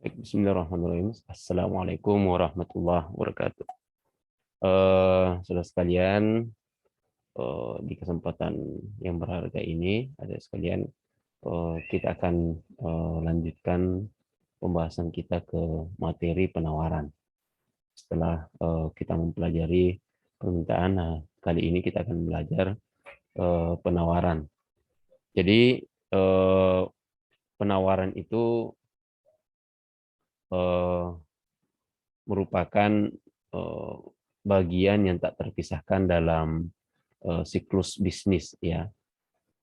Baik, bismillahirrahmanirrahim. Assalamualaikum warahmatullahi wabarakatuh. Saudara sekalian, di kesempatan yang berharga ini, ada sekalian, kita akan lanjutkan pembahasan kita ke materi penawaran. Setelah kita mempelajari permintaan, nah, kali ini kita akan belajar penawaran. Jadi, penawaran itu eh, merupakan eh, bagian yang tak terpisahkan dalam siklus bisnis, ya.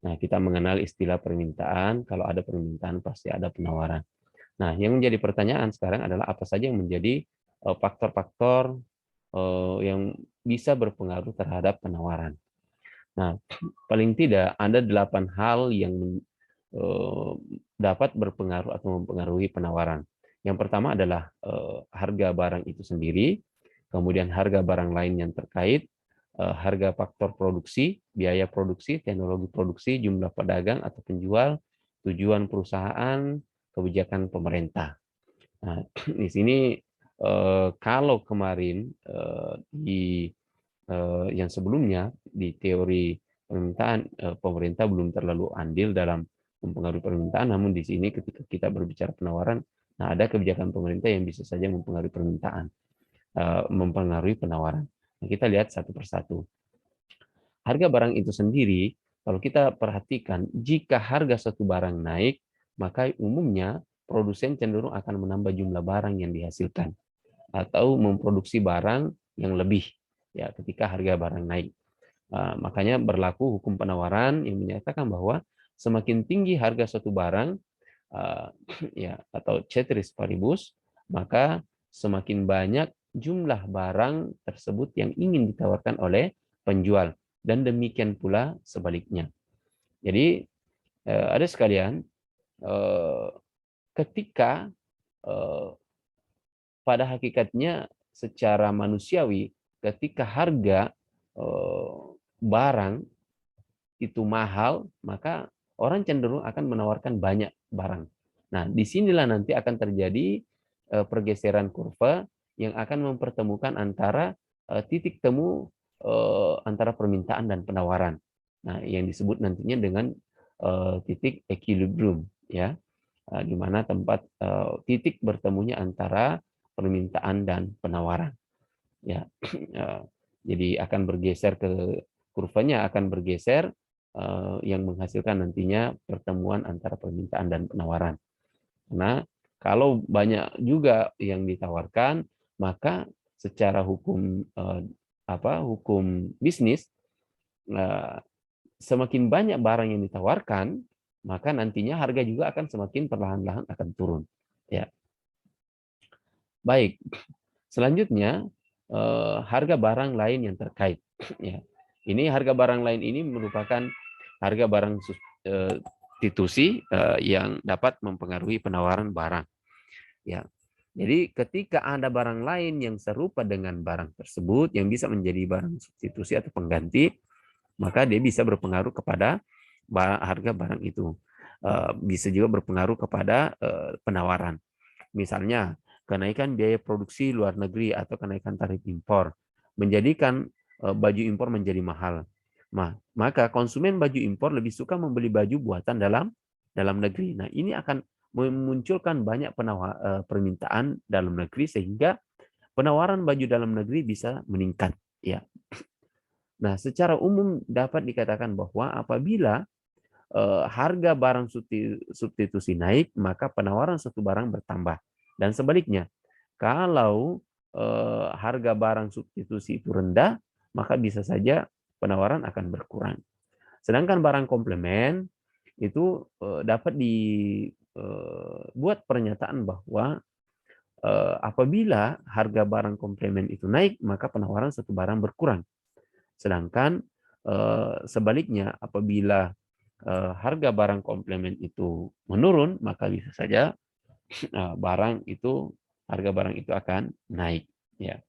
Nah, kita mengenal istilah permintaan. Kalau ada permintaan pasti ada penawaran. Nah, yang menjadi pertanyaan sekarang adalah apa saja yang menjadi faktor-faktor yang bisa berpengaruh terhadap penawaran. Nah, paling tidak ada 8 hal yang eh, dapat berpengaruh atau mempengaruhi penawaran. Yang pertama adalah harga barang itu sendiri, kemudian harga barang lain yang terkait, harga faktor produksi, biaya produksi, teknologi produksi, jumlah pedagang atau penjual, tujuan perusahaan, kebijakan pemerintah. Nah, di sini kalau kemarin di yang sebelumnya di teori permintaan, pemerintah belum terlalu andil dalam mempengaruhi permintaan, namun di sini ketika kita berbicara penawaran, nah ada kebijakan pemerintah yang bisa saja mempengaruhi permintaan, mempengaruhi penawaran. Nah, kita lihat satu persatu. Harga barang itu sendiri, kalau kita perhatikan, jika harga satu barang naik, maka umumnya produsen cenderung akan menambah jumlah barang yang dihasilkan atau memproduksi barang yang lebih, ya, ketika harga barang naik. Makanya berlaku hukum penawaran yang menyatakan bahwa semakin tinggi harga suatu barang, ya, atau ceteris paribus, maka semakin banyak jumlah barang tersebut yang ingin ditawarkan oleh penjual, dan demikian pula sebaliknya. Jadi ada sekalian, ketika pada hakikatnya secara manusiawi, ketika harga barang itu mahal, maka orang cenderung akan menawarkan banyak barang. Nah, disinilah nanti akan terjadi pergeseran kurva yang akan mempertemukan antara titik temu antara permintaan dan penawaran. Nah, yang disebut nantinya dengan titik equilibrium, ya, di mana tempat titik bertemunya antara permintaan dan penawaran. Ya, jadi akan bergeser ke kurvanya akan bergeser, yang menghasilkan nantinya pertemuan antara permintaan dan penawaran. Karena kalau banyak juga yang ditawarkan, maka secara hukum hukum bisnis, semakin banyak barang yang ditawarkan, maka nantinya harga juga akan semakin perlahan-lahan akan turun. Ya, baik. Selanjutnya, harga barang lain yang terkait. Ya, ini harga barang lain ini merupakan harga barang substitusi yang dapat mempengaruhi penawaran barang. Ya, jadi ketika ada barang lain yang serupa dengan barang tersebut yang bisa menjadi barang substitusi atau pengganti, maka dia bisa berpengaruh kepada harga barang itu. Bisa juga berpengaruh kepada penawaran. Misalnya, kenaikan biaya produksi luar negeri atau kenaikan tarif impor menjadikan baju impor menjadi mahal. Maka konsumen baju impor lebih suka membeli baju buatan dalam negeri. Nah, ini akan memunculkan banyak permintaan dalam negeri sehingga penawaran baju dalam negeri bisa meningkat, ya. Nah, secara umum dapat dikatakan bahwa apabila harga barang substitusi naik, maka penawaran satu barang bertambah. Dan sebaliknya, kalau harga barang substitusi itu rendah, maka bisa saja penawaran akan berkurang. Sedangkan barang komplement itu dapat dibuat pernyataan bahwa apabila harga barang komplement itu naik, maka penawaran satu barang berkurang. Sedangkan sebaliknya, apabila harga barang komplement itu menurun, maka bisa saja harga barang itu akan naik. Ya.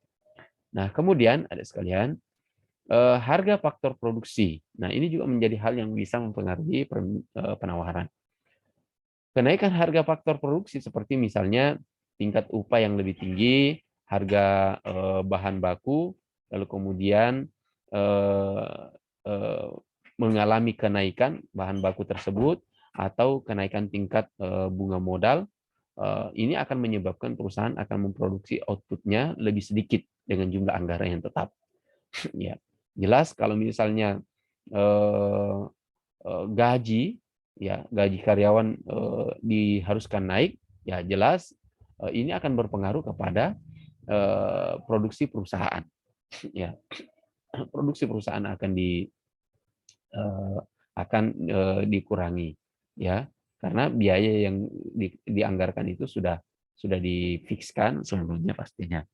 Nah, kemudian ada sekalian, harga faktor produksi. Nah, ini juga menjadi hal yang bisa mempengaruhi penawaran. Kenaikan harga faktor produksi seperti misalnya tingkat upah yang lebih tinggi, harga bahan baku, lalu kemudian mengalami kenaikan bahan baku tersebut atau kenaikan tingkat bunga modal, ini akan menyebabkan perusahaan akan memproduksi output-nya lebih sedikit dengan jumlah anggaran yang tetap. Ya, jelas kalau misalnya gaji karyawan diharuskan naik, ya jelas ini akan berpengaruh kepada produksi perusahaan. Ya, produksi perusahaan akan dikurangi, ya, karena biaya yang dianggarkan itu sudah difikskan sebelumnya pastinya.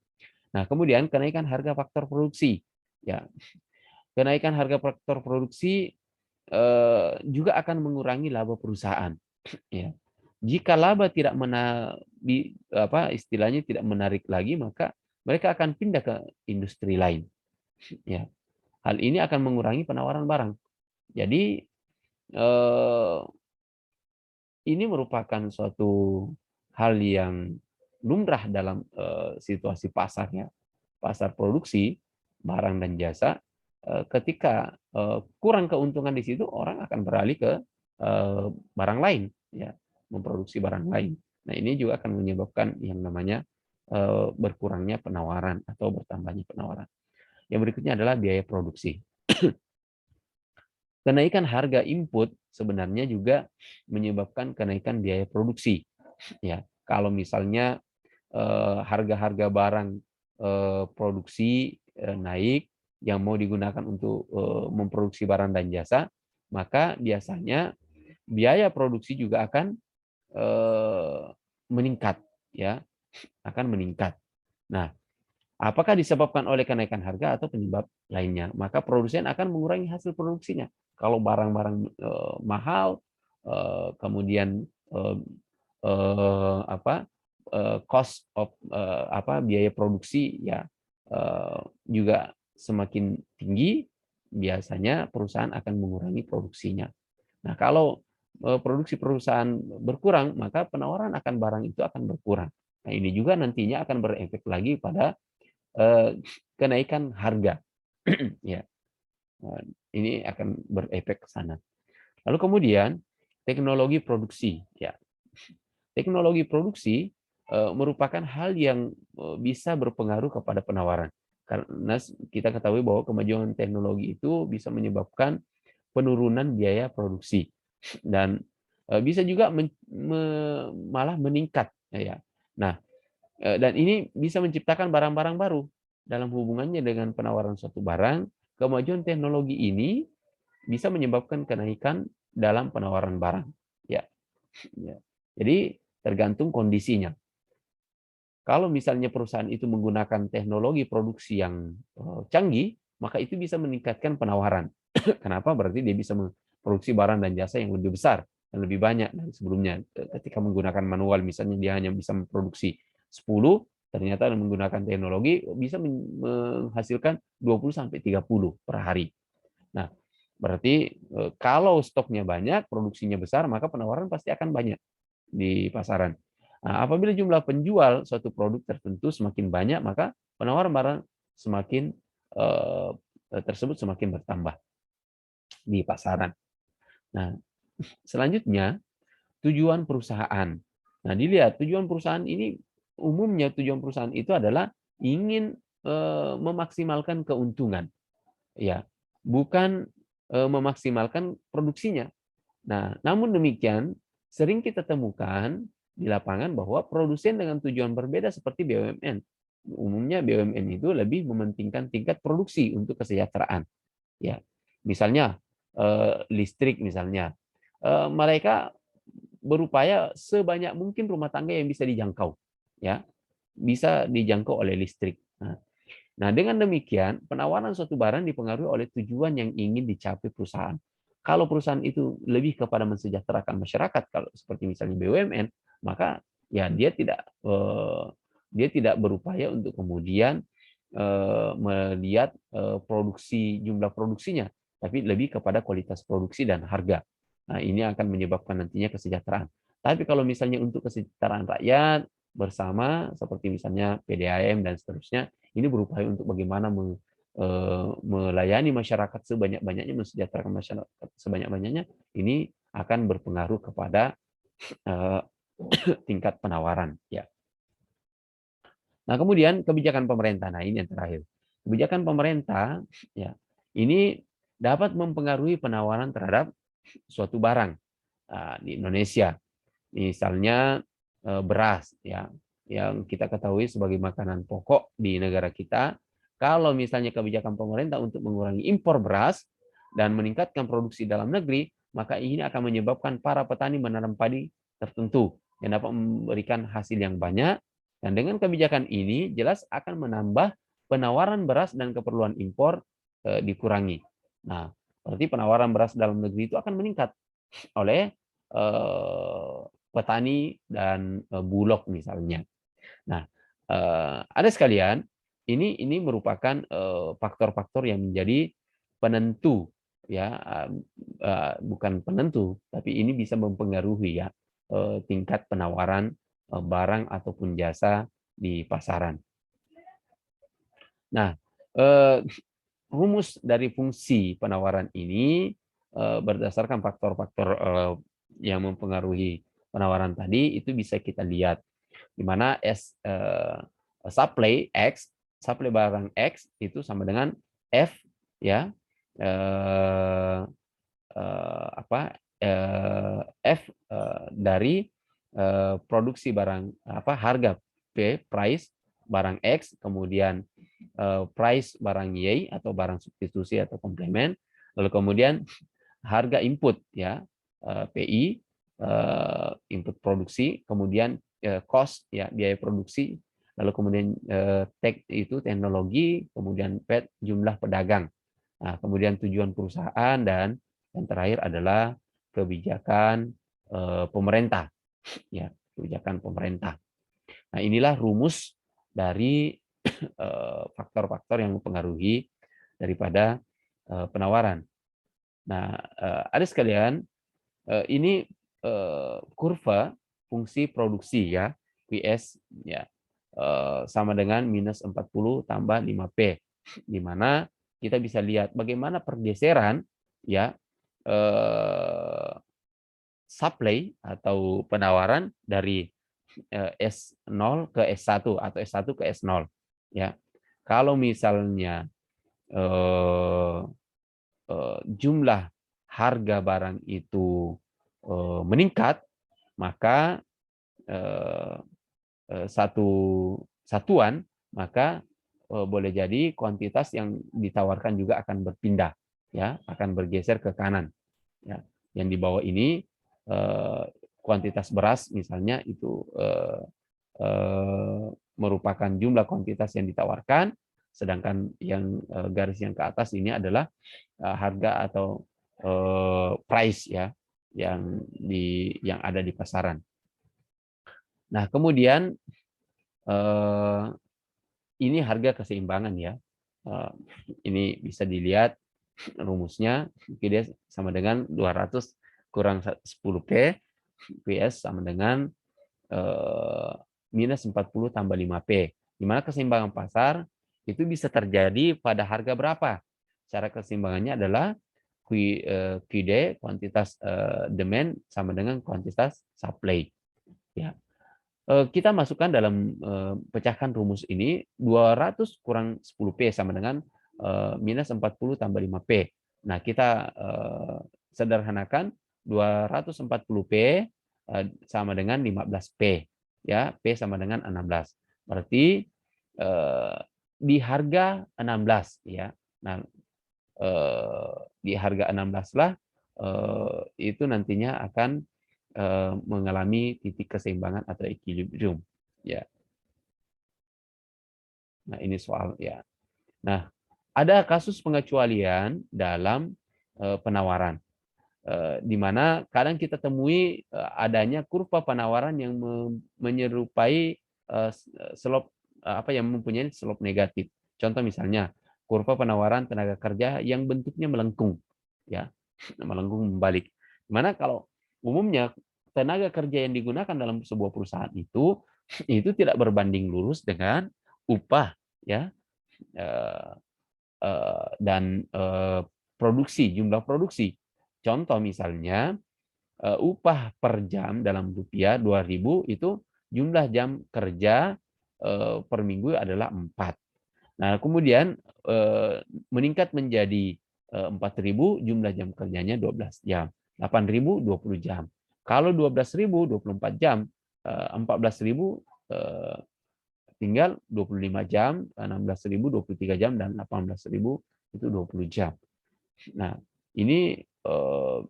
Nah, kemudian kenaikan harga faktor produksi, ya, kenaikan harga faktor produksi juga akan mengurangi laba perusahaan. Ya. Jika laba tidak istilahnya tidak menarik lagi, maka mereka akan pindah ke industri lain. Ya. Hal ini akan mengurangi penawaran barang. Jadi ini merupakan suatu hal yang lumrah dalam situasi pasarnya, pasar produksi barang dan jasa. Ketika kurang keuntungan di situ, orang akan beralih ke barang lain, ya, memproduksi barang lain. Nah, ini juga akan menyebabkan yang namanya berkurangnya penawaran atau bertambahnya penawaran. Yang berikutnya adalah biaya produksi. Kenaikan harga input sebenarnya juga menyebabkan kenaikan biaya produksi. Ya, kalau misalnya harga-harga barang produksi naik yang mau digunakan untuk memproduksi barang dan jasa, maka biasanya biaya produksi juga akan meningkat, ya, akan meningkat. Nah, apakah disebabkan oleh kenaikan harga atau penyebab lainnya? Maka produsen akan mengurangi hasil produksinya. Kalau barang-barang mahal, kemudian cost of biaya produksi ya juga semakin tinggi, biasanya perusahaan akan mengurangi produksinya. Nah, kalau produksi perusahaan berkurang, maka penawaran akan barang itu akan berkurang. Nah, ini juga nantinya akan berefek lagi pada kenaikan harga. Ya, ini akan berefek ke sana. Lalu kemudian teknologi produksi. Ya, teknologi produksi merupakan hal yang bisa berpengaruh kepada penawaran. Karena kita ketahui bahwa kemajuan teknologi itu bisa menyebabkan penurunan biaya produksi dan bisa juga malah meningkat. Ya. Nah, dan ini bisa menciptakan barang-barang baru dalam hubungannya dengan penawaran suatu barang. Kemajuan teknologi ini bisa menyebabkan kenaikan dalam penawaran barang. Ya, ya. Jadi tergantung kondisinya. Kalau misalnya perusahaan itu menggunakan teknologi produksi yang canggih, maka itu bisa meningkatkan penawaran. Kenapa? Berarti dia bisa memproduksi barang dan jasa yang lebih besar dan lebih banyak dari sebelumnya. Ketika menggunakan manual, misalnya dia hanya bisa memproduksi 10, ternyata menggunakan teknologi bisa menghasilkan 20-30 per hari. Nah, berarti kalau stoknya banyak, produksinya besar, maka penawaran pasti akan banyak di pasaran. Nah, apabila jumlah penjual suatu produk tertentu semakin banyak, maka penawaran barang semakin tersebut semakin bertambah di pasaran. Nah, selanjutnya tujuan perusahaan. Nah, dilihat tujuan perusahaan ini, umumnya tujuan perusahaan itu adalah ingin memaksimalkan keuntungan, ya, bukan memaksimalkan produksinya. Nah, namun demikian sering kita temukan di lapangan bahwa produsen dengan tujuan berbeda seperti BUMN. Umumnya BUMN itu lebih mementingkan tingkat produksi untuk kesejahteraan. Ya, misalnya listrik misalnya, mereka berupaya sebanyak mungkin rumah tangga yang bisa dijangkau, ya, bisa dijangkau oleh listrik. Nah, dengan demikian penawaran suatu barang dipengaruhi oleh tujuan yang ingin dicapai perusahaan. Kalau perusahaan itu lebih kepada mensejahterakan masyarakat, kalau seperti misalnya BUMN, maka ya dia tidak berupaya untuk kemudian melihat jumlah produksinya, tapi lebih kepada kualitas produksi dan harga. Nah, ini akan menyebabkan nantinya kesejahteraan. Tapi kalau misalnya untuk kesejahteraan rakyat, bersama seperti misalnya PDAM dan seterusnya, ini berupaya untuk bagaimana melayani masyarakat sebanyak-banyaknya, mensejahterakan masyarakat sebanyak-banyaknya, ini akan berpengaruh kepada eh, tingkat penawaran. Ya. Nah, kemudian kebijakan pemerintah. Nah, ini yang terakhir. Kebijakan pemerintah, ya, ini dapat mempengaruhi penawaran terhadap suatu barang di Indonesia. Misalnya beras, ya, yang kita ketahui sebagai makanan pokok di negara kita. Kalau misalnya kebijakan pemerintah untuk mengurangi impor beras dan meningkatkan produksi dalam negeri, maka ini akan menyebabkan para petani menanam padi tertentu yang dapat memberikan hasil yang banyak. Dan dengan kebijakan ini jelas akan menambah penawaran beras dan keperluan impor dikurangi. Nah, berarti penawaran beras dalam negeri itu akan meningkat oleh petani dan bulog misalnya. Nah, ada sekalian, ini merupakan faktor-faktor yang menjadi penentu, ya, bukan penentu, tapi ini bisa mempengaruhi ya tingkat penawaran barang ataupun jasa di pasaran. Nah, rumus dari fungsi penawaran ini berdasarkan faktor-faktor yang mempengaruhi penawaran tadi itu bisa kita lihat di mana supply barang X itu sama dengan F, ya, F dari produksi barang harga P, price barang X, kemudian price barang Y atau barang substitusi atau komplement, lalu kemudian harga input, ya, PI, input produksi, kemudian cost, ya, biaya produksi, lalu kemudian tech itu teknologi, kemudian PET jumlah pedagang. Nah, kemudian tujuan perusahaan, dan yang terakhir adalah kebijakan pemerintah, ya, kebijakan pemerintah. Nah, inilah rumus dari faktor-faktor yang mempengaruhi daripada penawaran. Nah, ada sekalian, ini kurva fungsi produksi, ya, PS, ya, sama dengan minus 40 tambah 5P, di mana kita bisa lihat bagaimana pergeseran, ya, supply atau penawaran dari S0 ke S1 atau S1 ke S0, ya. Kalau misalnya jumlah harga barang itu meningkat, maka satu satuan, maka boleh jadi kuantitas yang ditawarkan juga akan berpindah, ya, akan bergeser ke kanan, ya. Yang di bawah ini kuantitas beras misalnya itu merupakan jumlah kuantitas yang ditawarkan, sedangkan yang garis yang ke atas ini adalah harga atau price, ya, yang ada di pasaran. Nah, kemudian ini harga keseimbangan, ya. Ini bisa dilihat rumusnya, QD sama dengan 200 kurang 10P, PS sama dengan minus 40 tambah 5P. Di mana keseimbangan pasar itu bisa terjadi pada harga berapa? Cara keseimbangannya adalah QD, kuantitas demand, sama dengan kuantitas supply. Ya. Kita masukkan dalam pecahkan rumus ini, 200 kurang 10P sama dengan minus 40 tambah 5P. Nah, kita sederhanakan 240P sama dengan 15P. Ya, P sama dengan 16. Berarti di harga 16, ya. Nah, di harga 16 lah itu nantinya akan mengalami titik keseimbangan atau equilibrium, ya. Nah, ini soal, ya. Nah, ada kasus pengecualian dalam penawaran, di mana kadang kita temui adanya kurva penawaran yang menyerupai slope yang mempunyai slope negatif. Contoh misalnya kurva penawaran tenaga kerja yang bentuknya melengkung, ya, melengkung membalik. Dimana kalau umumnya tenaga kerja yang digunakan dalam sebuah perusahaan itu itu tidak berbanding lurus dengan upah, ya, eh, dan produksi, jumlah produksi. Contoh misalnya, upah per jam dalam rupiah 2.000 itu jumlah jam kerja per minggu adalah 4. Nah, kemudian meningkat menjadi 4.000, jumlah jam kerjanya 12 jam. 8.000 20 jam. Kalau 12.000 24 jam, 14.000 tinggal 25 jam, 16.000 23 jam, dan 18.000 itu 20 jam. Nah, ini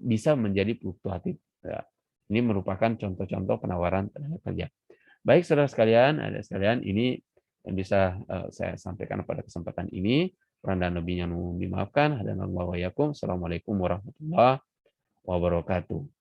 bisa menjadi fluktuatif. Ya. Ini merupakan contoh-contoh penawaran tenaga kerja. Baik, saudara sekalian, ada sekalian, ini yang bisa saya sampaikan pada kesempatan ini. Kurang dan lebihnya mohon dimaafkan. Hadanallahu wa iyyakum. Assalamualaikum warahmatullahi wabarakatuh.